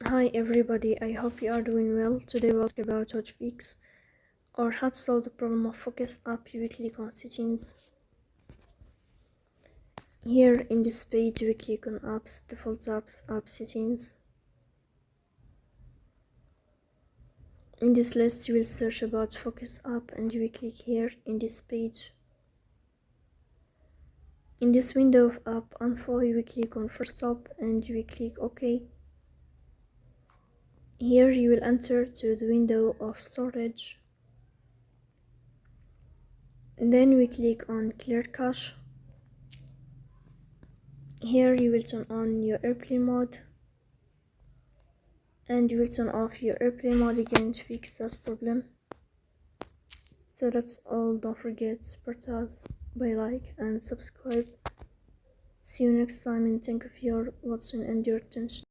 Hi everybody, I hope you are doing well. Today we'll talk about how to fix or how to solve the problem of focus app we click on settings. Here in this page we click on apps, default apps, app settings. In this list you will search about focus app and you will click here in this page. In this window of app info you will click on first app and you will click OK. Here you will enter to the window of storage. Then we click on clear cache. Here you will turn on your airplane mode and you will turn off your airplane mode again to fix that problem. So that's all. Don't forget to support us by like and subscribe. See you next time and thank you for your watching and your attention.